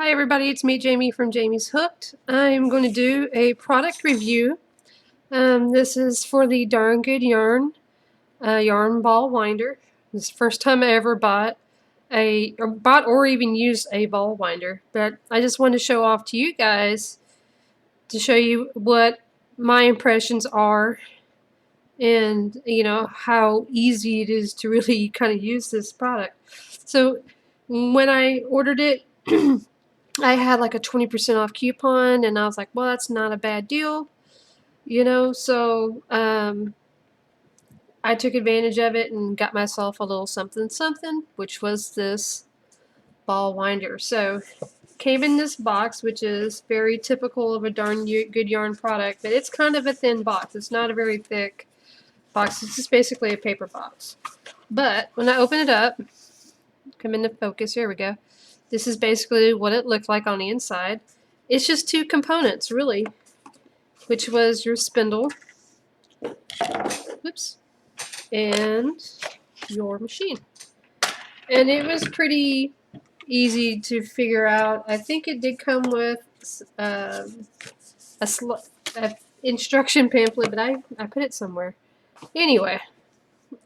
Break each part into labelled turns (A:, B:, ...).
A: Hi everybody, it's me Jamie from Jamie's Hooked. I'm going to do a product review. This is for the Darn Good Yarn yarn ball winder. This is the first time I ever bought or even used a ball winder, but I just wanted to show off to you guys to show you what my impressions are and how easy it is to really kind of use this product. So when I ordered it I had like a 20% off coupon, and I was like, well, that's not a bad deal, so I took advantage of it and got myself a little something something, which was this ball winder. So came in this box, which is very typical of a Darn Good Yarn product, but it's kind of a thin box. It's not a very thick box. It's just basically a paper box. But when I open it up, come into focus, here we go. This is basically what it looked like on the inside. It's just two components, really, which was your spindle, oops, and your machine. And it was pretty easy to figure out. I think it did come with a instruction pamphlet, but I put it somewhere. Anyway,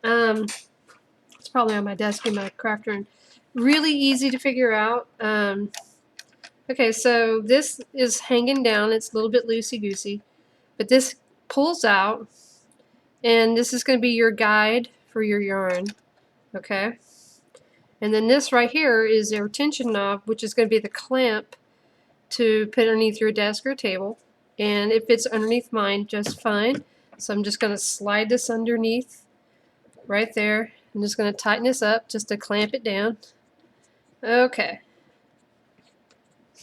A: it's probably on my desk in my craft room. Really easy to figure out. Okay, so this is hanging down. It's a little bit loosey-goosey, but this pulls out, and this is going to be your guide for your yarn, okay? And then this right here is a retention knob, which is going to be the clamp to put underneath your desk or table, and it fits underneath mine just fine. So I'm just going to slide this underneath right there. I'm just going to tighten this up just to clamp it down. Okay.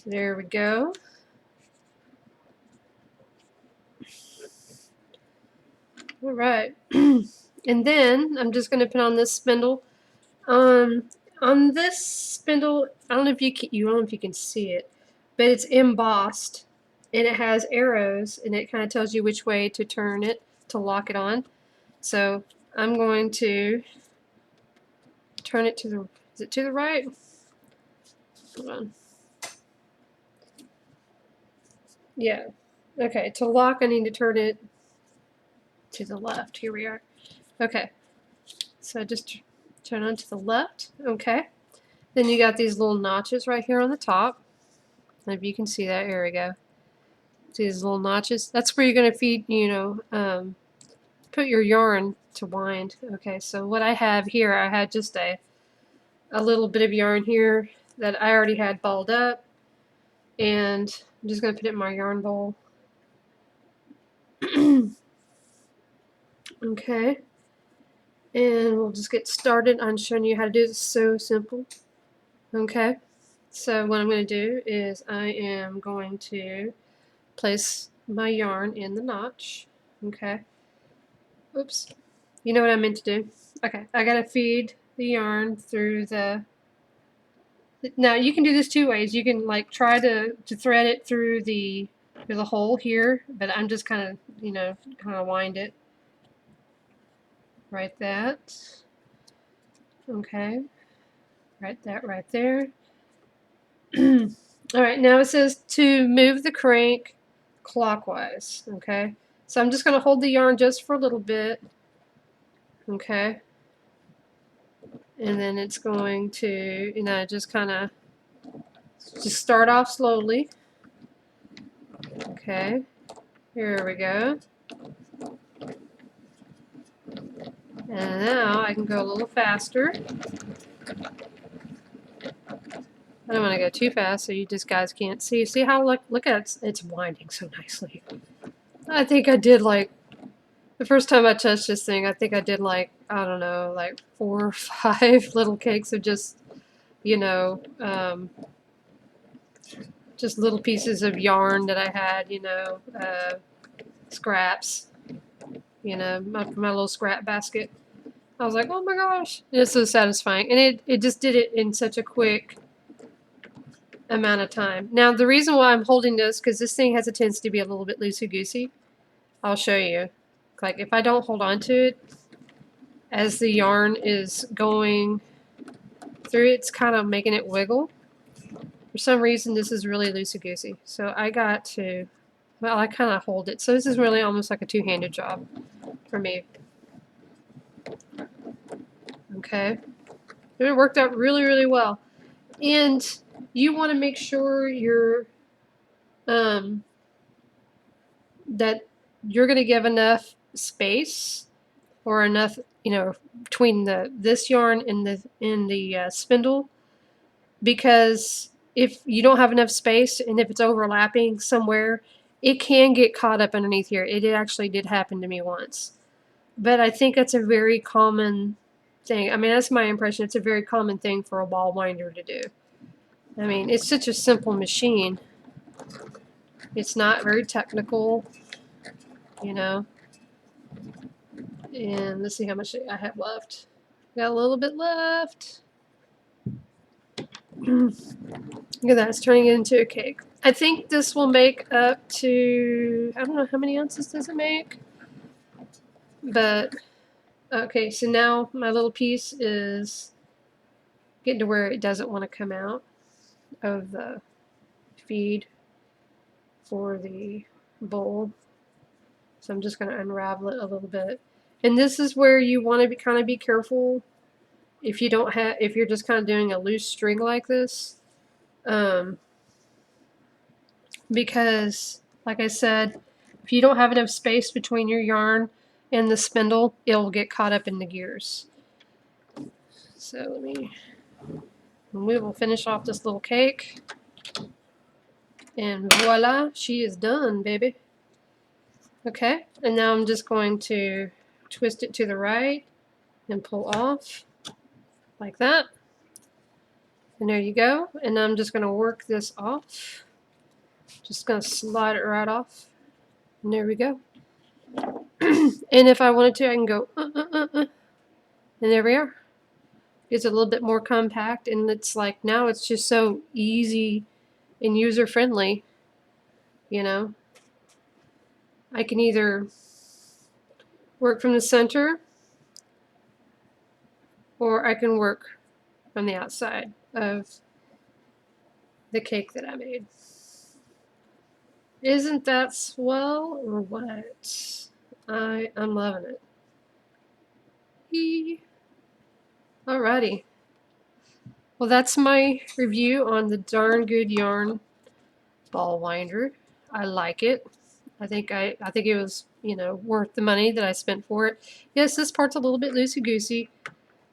A: There we go. All right. And then I'm just going to put on this spindle. On this spindle, I don't know if you can see it, but it's embossed and it has arrows and it kind of tells you which way to turn it to lock it on. So I'm going to turn it to the, is it to the right? Hold on. Yeah. Okay, to lock I need to turn it to the left. Here we are. Okay. So just turn on to the left. Okay. Then you got these little notches right here on the top. If you can see that, here we go. See these little notches? That's where you're going to feed, put your yarn to wind. Okay, so what I have here, I had just a little bit of yarn here that I already had balled up, and I'm just going to put it in my yarn bowl. Okay, and we'll just get started on showing you how to do this. So simple. Okay, so what I'm going to do is I am going to place my yarn in the notch. Okay. Oops. You know what I meant to do? Okay. I gotta feed the yarn through the. Now you can do this two ways. You can like try to thread it through the hole here, but I'm just kind of wind it. Right that. Okay. Right that right there. All right. Now it says to move the crank clockwise. Okay. So I'm just going to hold the yarn just for a little bit. Okay. And then it's going to, just kind of just start off slowly. Okay. Here we go. And now I can go a little faster. I don't want to go too fast so you just guys can't see. See how, look at it, it's winding so nicely. I think I did like, the first time I touched this thing, I think I did like, I don't know, like 4 or 5 little cakes of just, just little pieces of yarn that I had, scraps, my little scrap basket. I was like, oh my gosh, it's so satisfying. And it just did it in such a quick amount of time. Now, the reason why I'm holding this, because this thing has a tendency to be a little bit loosey-goosey. I'll show you. Like, if I don't hold on to it, as the yarn is going through, it's kind of making it wiggle. For some reason, this is really loosey-goosey. So I got to, well, I kind of hold it. So this is really almost like a two-handed job for me. Okay. It worked out really, really well. And you want to make sure that you're going to give enough space or enough, between this yarn and the spindle, because if you don't have enough space and if it's overlapping somewhere, it can get caught up underneath here. It actually did happen to me once. But I think that's a very common thing. I mean, that's my impression. It's a very common thing for a ball winder to do. I mean, it's such a simple machine. It's not very technical, you know. And let's see how much I have left. Got a little bit left. Look at that, it's turning it into a cake. I think this will make up to, I don't know, how many ounces does it make? But, okay, so now my little piece is getting to where it doesn't want to come out of the feed for the bowl. So I'm just going to unravel it a little bit. And this is where you want to kind of be careful if you don't have, if you're just kind of doing a loose string like this. Because, like I said, if you don't have enough space between your yarn and the spindle, it'll get caught up in the gears. So we will finish off this little cake. And voila, she is done, baby. Okay, and now I'm just going to twist it to the right and pull off like that. And there you go. And I'm just going to work this off. Just going to slide it right off. And there we go. And if I wanted to, I can go, And there we are. It's a little bit more compact, and it's like now it's just so easy and user-friendly, you know. I can either work from the center or I can work from the outside of the cake that I made. Isn't that swell or what? I'm loving it. Alrighty. Well, that's my review on the Darn Good Yarn ball winder. I like it. I think it was, worth the money that I spent for it. Yes, this part's a little bit loosey-goosey.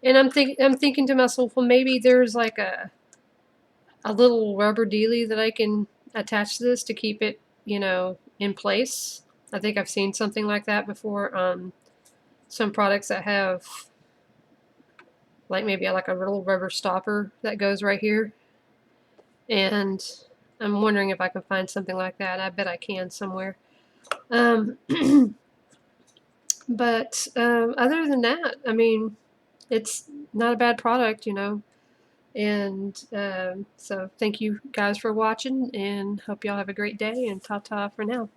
A: And I'm thinking to myself, well, maybe there's like a little rubber dealie that I can attach to this to keep it, in place. I think I've seen something like that before. Some products that have like maybe like a little rubber stopper that goes right here. And I'm wondering if I can find something like that. I bet I can somewhere. But other than that, I mean, it's not a bad product, And so thank you guys for watching, and hope y'all have a great day, and ta-ta for now.